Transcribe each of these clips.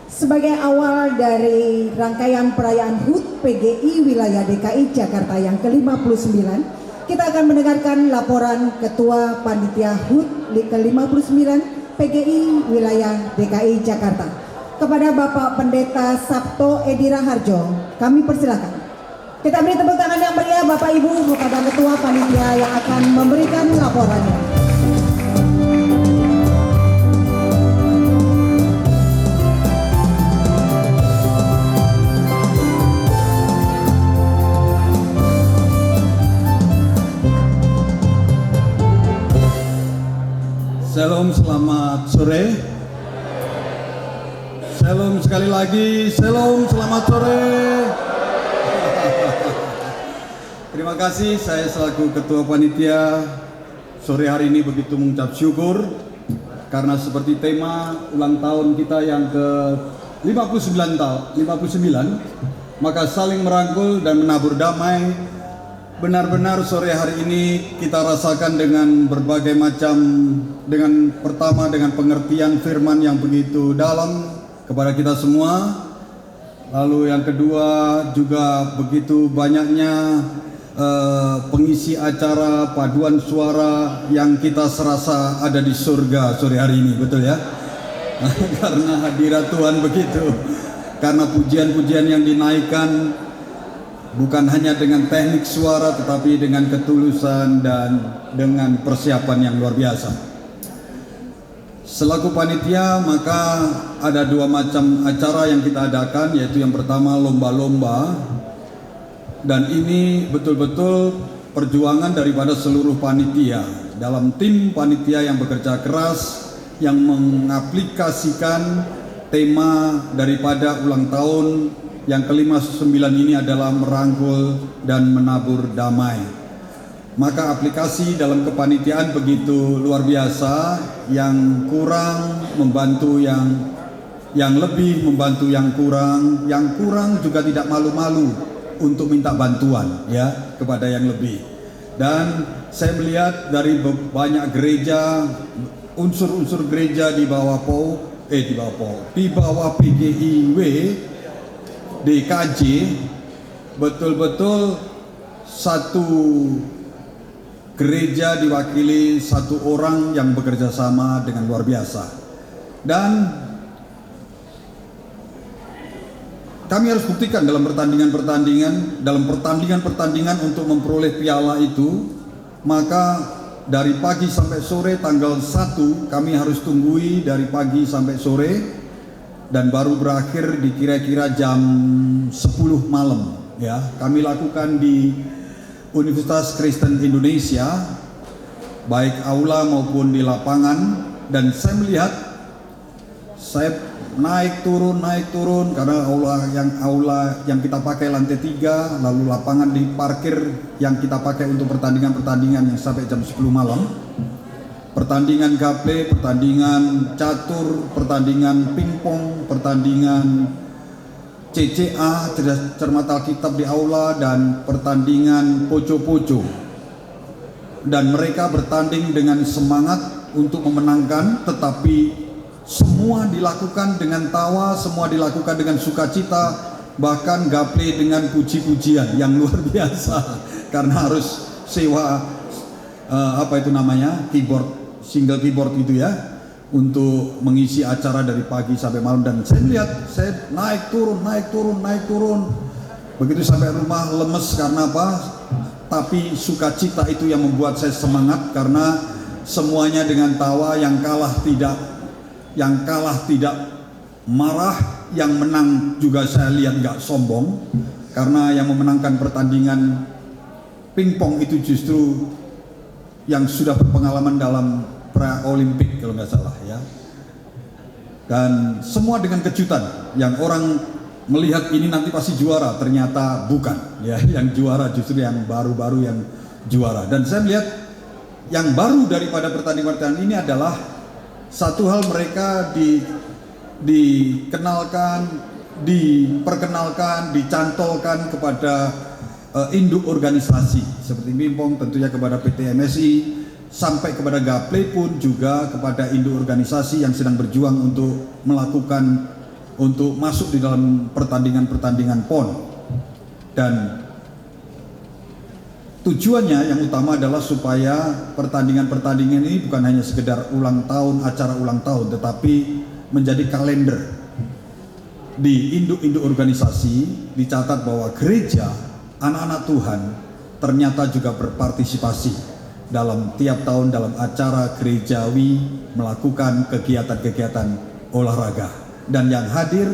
Sebagai awal dari rangkaian perayaan HUT PGI Wilayah DKI Jakarta yang ke-59, kita akan mendengarkan laporan Ketua Panitia HUT ke-59 PGI Wilayah DKI Jakarta. Kepada Bapak Pendeta Sabto Edi Raharjo, kami persilakan. Kita beri tepuk tangan yang meriah Bapak Ibu kepada Ketua Panitia yang akan memberikan laporannya. Shalom, selamat sore. Shalom sekali lagi, shalom, selamat sore. Terima kasih, saya selaku Ketua Panitia sore hari ini begitu mengucap syukur karena seperti tema ulang tahun kita yang ke-59 maka saling merangkul dan menabur damai. Benar-benar sore hari ini kita rasakan dengan berbagai macam, dengan pertama dengan pengertian firman yang begitu dalam kepada kita semua. Lalu yang kedua juga begitu banyaknya pengisi acara paduan suara yang kita serasa ada di surga sore hari ini, betul ya? Karena hadirat Tuhan begitu, karena pujian-pujian yang dinaikkan bukan hanya dengan teknik suara tetapi dengan ketulusan dan dengan persiapan yang luar biasa. Selaku panitia maka ada dua macam acara yang kita adakan, yaitu yang pertama lomba-lomba, dan ini betul-betul perjuangan daripada seluruh panitia dalam tim panitia yang bekerja keras yang mengaplikasikan tema daripada ulang tahun yang ke-59 ini adalah merangkul dan menabur damai. Maka aplikasi dalam kepanitiaan begitu luar biasa, yang kurang membantu yang lebih membantu yang kurang juga tidak malu-malu untuk minta bantuan ya kepada yang lebih. Dan saya melihat dari banyak gereja, unsur-unsur gereja di bawah PGIW DKJ, betul-betul satu gereja diwakili satu orang yang bekerja sama dengan luar biasa. Dan kami harus buktikan dalam pertandingan untuk memperoleh piala itu. Maka dari pagi sampai sore tanggal 1 kami harus tunggui dari pagi sampai sore, dan baru berakhir di kira-kira jam 10 malam ya. Kami lakukan di Universitas Kristen Indonesia, baik aula maupun di lapangan, dan saya melihat saya naik turun karena aula yang kita pakai lantai 3, lalu lapangan di parkir yang kita pakai untuk pertandingan yang sampai jam 10 malam. Pertandingan gaple, pertandingan catur, pertandingan pingpong, pertandingan CCA, cermat Alkitab di aula, dan pertandingan poco-poco. Dan mereka bertanding dengan semangat untuk memenangkan, tetapi semua dilakukan dengan tawa, semua dilakukan dengan sukacita, bahkan gaple dengan puji-pujian yang luar biasa karena harus sewa single keyboard itu ya, untuk mengisi acara dari pagi sampai malam. Dan saya lihat saya naik turun begitu sampai rumah lemes karena apa? Tapi sukacita itu yang membuat saya semangat, karena semuanya dengan tawa, yang kalah tidak marah, yang menang juga saya lihat nggak sombong, karena yang memenangkan pertandingan pingpong itu justru yang sudah berpengalaman dalam pra-olimpik kalau nggak salah ya. Dan semua dengan kejutan, yang orang melihat ini nanti pasti juara, ternyata bukan ya. Yang juara justru yang baru-baru yang juara. Dan saya melihat yang baru daripada pertandingan ini adalah satu hal, mereka diperkenalkan, dicantolkan kepada induk organisasi seperti Pingpong, tentunya kepada PT MSI, sampai kepada Gaple pun juga kepada induk organisasi yang sedang berjuang untuk melakukan untuk masuk di dalam pertandingan-pertandingan PON. Dan tujuannya yang utama adalah supaya pertandingan-pertandingan ini bukan hanya sekedar ulang tahun, acara ulang tahun, tetapi menjadi kalender. Di induk-induk organisasi dicatat bahwa gereja, anak-anak Tuhan ternyata juga berpartisipasi dalam tiap tahun dalam acara gerejawi melakukan kegiatan-kegiatan olahraga. Dan yang hadir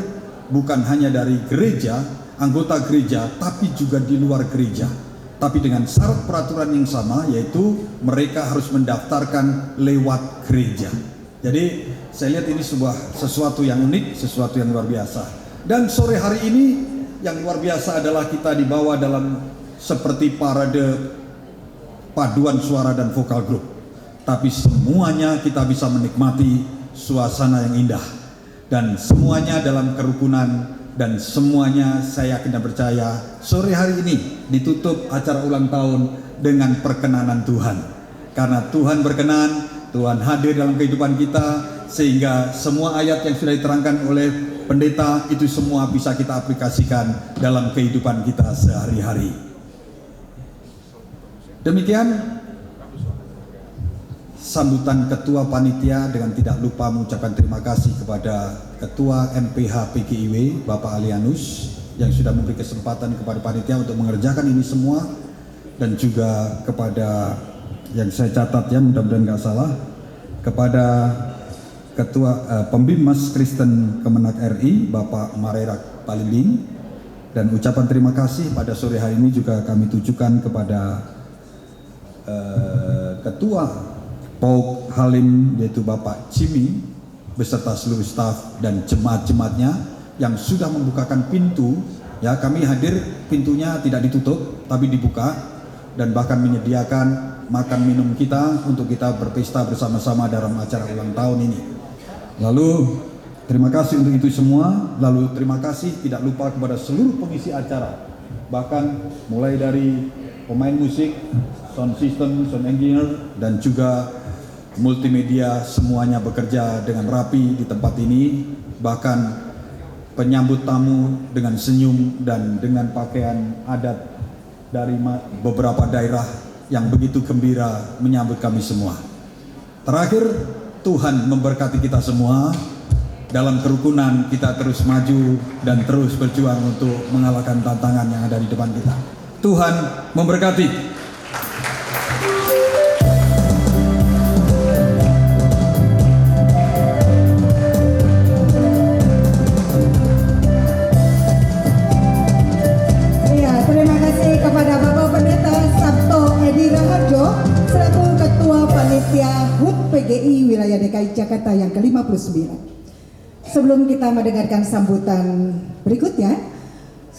bukan hanya dari gereja, anggota gereja, tapi juga di luar gereja. Tapi dengan syarat peraturan yang sama, yaitu mereka harus mendaftarkan lewat gereja. Jadi saya lihat ini sesuatu yang unik, sesuatu yang luar biasa. Dan sore hari ini yang luar biasa adalah kita dibawa dalam seperti parade paduan suara dan vokal grup. Tapi semuanya kita bisa menikmati suasana yang indah. Dan semuanya dalam kerukunan, dan semuanya saya yakin dan percaya sore hari ini ditutup acara ulang tahun dengan perkenanan Tuhan. Karena Tuhan berkenan, Tuhan hadir dalam kehidupan kita, sehingga semua ayat yang sudah diterangkan oleh pendeta itu semua bisa kita aplikasikan dalam kehidupan kita sehari-hari. Demikian sambutan Ketua Panitia, dengan tidak lupa mengucapkan terima kasih kepada Ketua MPH PGIW Bapak Alianus yang sudah memberi kesempatan kepada panitia untuk mengerjakan ini semua, dan juga kepada yang saya catat ya, mudah-mudahan nggak salah, kepada Ketua Pembimas Kristen Kemenak RI Bapak Marerak Paliling, dan ucapan terima kasih pada sore hari ini juga kami tujukan kepada Ketua Pauk Halim, yaitu Bapak Jimmy beserta seluruh staf dan jemaat-jemaatnya yang sudah membukakan pintu. Ya, kami hadir, pintunya tidak ditutup tapi dibuka, dan bahkan menyediakan makan minum kita untuk kita berpesta bersama-sama dalam acara ulang tahun ini. Lalu terima kasih untuk itu semua. Lalu terima kasih tidak lupa kepada seluruh pengisi acara, bahkan mulai dari pemain musik, sound system, sound engineer, dan juga multimedia, semuanya bekerja dengan rapi di tempat ini. Bahkan penyambut tamu dengan senyum dan dengan pakaian adat dari beberapa daerah yang begitu gembira menyambut kami semua. Terakhir, Tuhan memberkati kita semua. Dalam kerukunan kita terus maju dan terus berjuang untuk mengalahkan tantangan yang ada di depan kita. Tuhan memberkati. PGI Wilayah DKI Jakarta yang ke-59. Sebelum kita mendengarkan sambutan berikutnya,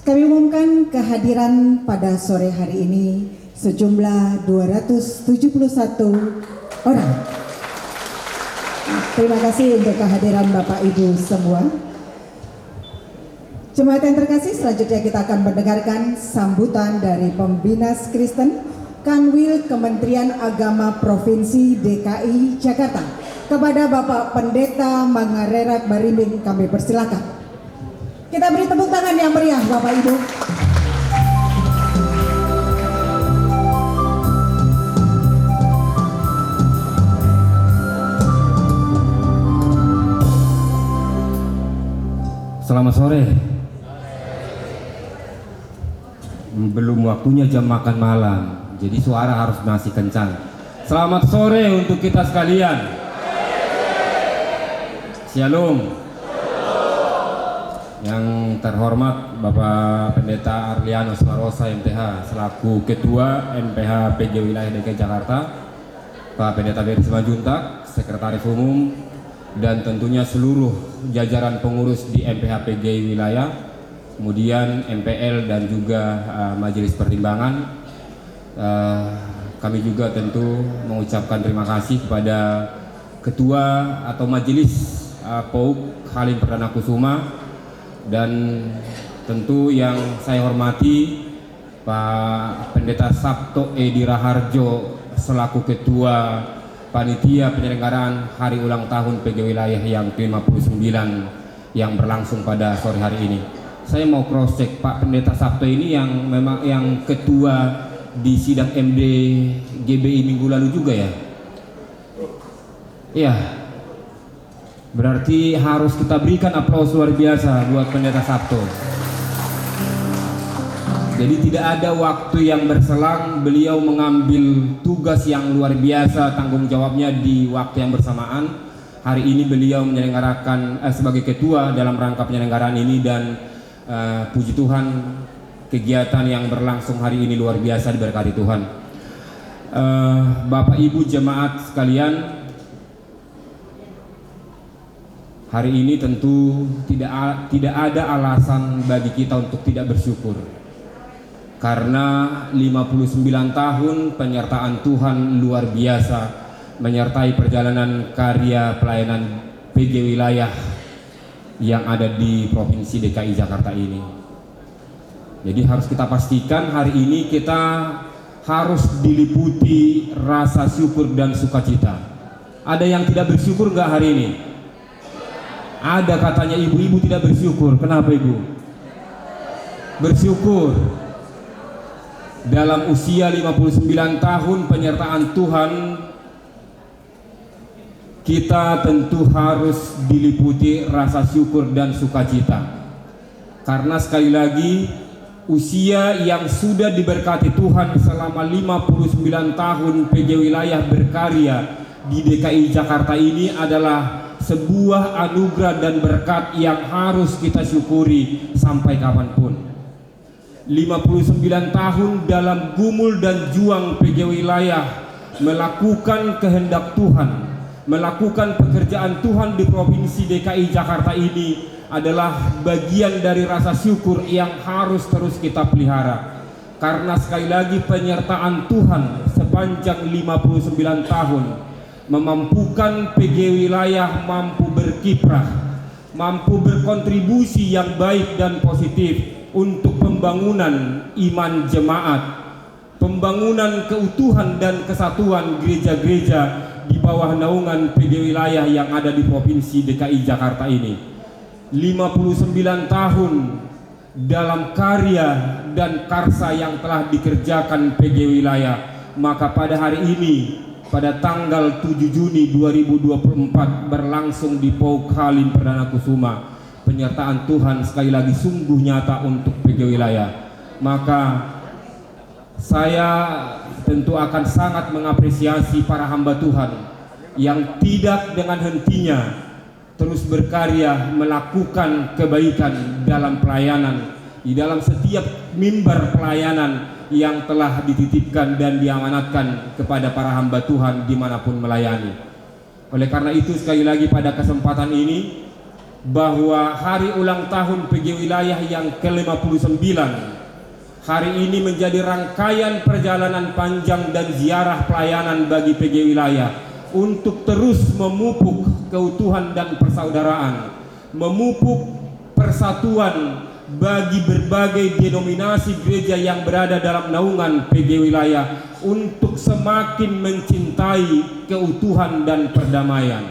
kami umumkan kehadiran pada sore hari ini sejumlah 271 orang. Terima kasih untuk kehadiran Bapak Ibu semua. Jemaat yang terkasih, selanjutnya kita akan mendengarkan sambutan dari Pembinas Kristen Kanwil Kementerian Agama Provinsi DKI Jakarta. Kepada Bapak Pendeta Mangarerak Barimbing kami persilakan. Kita beri tepuk tangan yang meriah Bapak Ibu. Selamat sore. Belum waktunya jam makan malam, jadi suara harus masih kencang. Selamat sore untuk kita sekalian. Shalom. Yang terhormat Bapak Pendeta Arlianus Marosa MTH selaku Ketua MPH PG Wilayah DKI Jakarta, Pak Pendeta Beri Simajuntak, Sekretaris Umum, dan tentunya seluruh jajaran pengurus di MPH PG Wilayah, kemudian MPL dan juga Majelis Pertimbangan. Kami juga tentu mengucapkan terima kasih kepada Ketua atau Majelis Pauk Halim Perdana Kusuma, dan tentu yang saya hormati Pak Pendeta Sabto Edi Raharjo selaku Ketua Panitia Penyelenggaraan Hari Ulang Tahun PG Wilayah yang ke-59 yang berlangsung pada sore hari ini. Saya mau cross check, Pak Pendeta Sabto ini yang memang yang ketua di sidang MD GBI minggu lalu juga ya? Iya. Berarti harus kita berikan aplaus luar biasa buat Pendeta Sabto. Jadi tidak ada waktu yang berselang, beliau mengambil tugas yang luar biasa, tanggung jawabnya di waktu yang bersamaan. Hari ini beliau menyelenggarakan sebagai ketua dalam rangka penyelenggaraan ini, dan puji Tuhan kegiatan yang berlangsung hari ini luar biasa, diberkati Tuhan. Bapak Ibu jemaat sekalian, hari ini tentu tidak ada alasan bagi kita untuk tidak bersyukur. Karena 59 tahun penyertaan Tuhan luar biasa menyertai perjalanan karya pelayanan PG wilayah yang ada di Provinsi DKI Jakarta ini. Jadi harus kita pastikan hari ini kita harus diliputi rasa syukur dan sukacita. Ada yang tidak bersyukur nggak hari ini? Ada, katanya ibu-ibu tidak bersyukur. Kenapa ibu? Bersyukur. Dalam usia 59 tahun penyertaan Tuhan, kita tentu harus diliputi rasa syukur dan sukacita. Karena sekali lagi, usia yang sudah diberkati Tuhan selama 59 tahun PJ Wilayah berkarya di DKI Jakarta ini adalah sebuah anugerah dan berkat yang harus kita syukuri sampai kapanpun. 59 tahun dalam gumul dan juang PJ Wilayah melakukan kehendak Tuhan, melakukan pekerjaan Tuhan di Provinsi DKI Jakarta ini adalah bagian dari rasa syukur yang harus terus kita pelihara. Karena sekali lagi penyertaan Tuhan sepanjang 59 tahun memampukan PJ Wilayah mampu berkiprah, mampu berkontribusi yang baik dan positif untuk pembangunan iman jemaat, pembangunan keutuhan dan kesatuan gereja-gereja di bawah naungan PJ Wilayah yang ada di Provinsi DKI Jakarta ini. 59 tahun dalam karya dan karsa yang telah dikerjakan PJ Wilayah, maka pada hari ini, pada tanggal 7 Juni 2024 berlangsung di POUK Halim Perdana Kusuma, penyertaan Tuhan sekali lagi sungguh nyata untuk PJ Wilayah. Maka saya tentu akan sangat mengapresiasi para hamba Tuhan yang tidak dengan hentinya terus berkarya melakukan kebaikan dalam pelayanan, di dalam setiap mimbar pelayanan yang telah dititipkan dan diamanatkan kepada para hamba Tuhan dimanapun melayani. Oleh karena itu sekali lagi pada kesempatan ini, bahwa hari ulang tahun PJ Wilayah yang ke-59 hari ini menjadi rangkaian perjalanan panjang dan ziarah pelayanan bagi PJ Wilayah untuk terus memupuk keutuhan dan persaudaraan, memupuk persatuan bagi berbagai denominasi gereja yang berada dalam naungan PJ Wilayah untuk semakin mencintai keutuhan dan perdamaian,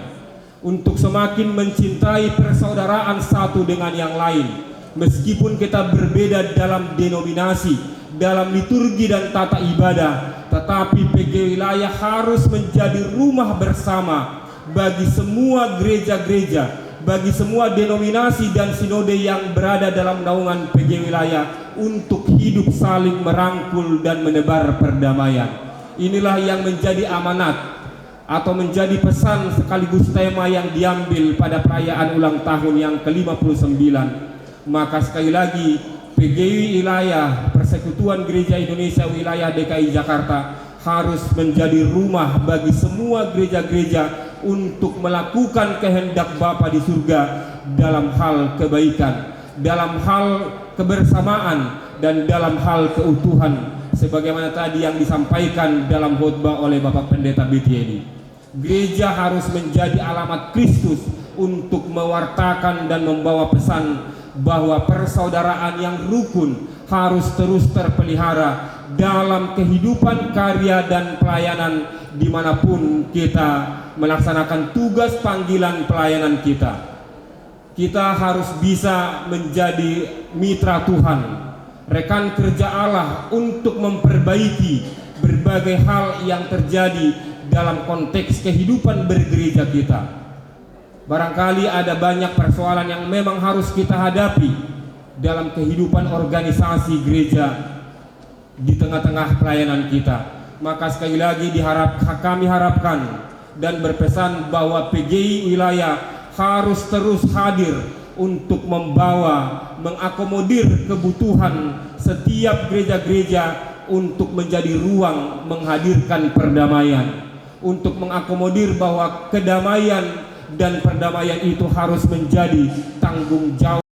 untuk semakin mencintai persaudaraan satu dengan yang lain. Meskipun kita berbeda dalam denominasi, dalam liturgi dan tata ibadah, tetapi PJ Wilayah harus menjadi rumah bersama bagi semua gereja-gereja, bagi semua denominasi dan sinode yang berada dalam naungan PJ Wilayah untuk hidup saling merangkul dan menebar perdamaian. Inilah yang menjadi amanat atau menjadi pesan sekaligus tema yang diambil pada perayaan ulang tahun yang ke-59. Maka sekali lagi PGW Wilayah Persekutuan Gereja Indonesia Wilayah DKI Jakarta harus menjadi rumah bagi semua gereja-gereja untuk melakukan kehendak Bapa di surga dalam hal kebaikan, dalam hal kebersamaan, dan dalam hal keutuhan, sebagaimana tadi yang disampaikan dalam khotbah oleh Bapak Pendeta BTN. Gereja harus menjadi alamat Kristus untuk mewartakan dan membawa pesan bahwa persaudaraan yang rukun harus terus terpelihara dalam kehidupan karya dan pelayanan dimanapun kita melaksanakan tugas panggilan pelayanan kita. kita harus bisa menjadi mitra Tuhan, rekan kerja Allah untuk memperbaiki berbagai hal yang terjadi dalam konteks kehidupan bergereja kita. Barangkali ada banyak persoalan yang memang harus kita hadapi dalam kehidupan organisasi gereja di tengah-tengah pelayanan kita. Maka sekali lagi kami harapkan dan berpesan bahwa PGI wilayah harus terus hadir untuk mengakomodir kebutuhan setiap gereja-gereja untuk menjadi ruang menghadirkan perdamaian, untuk mengakomodir bahwa kedamaian dan perdamaian itu harus menjadi tanggung jawab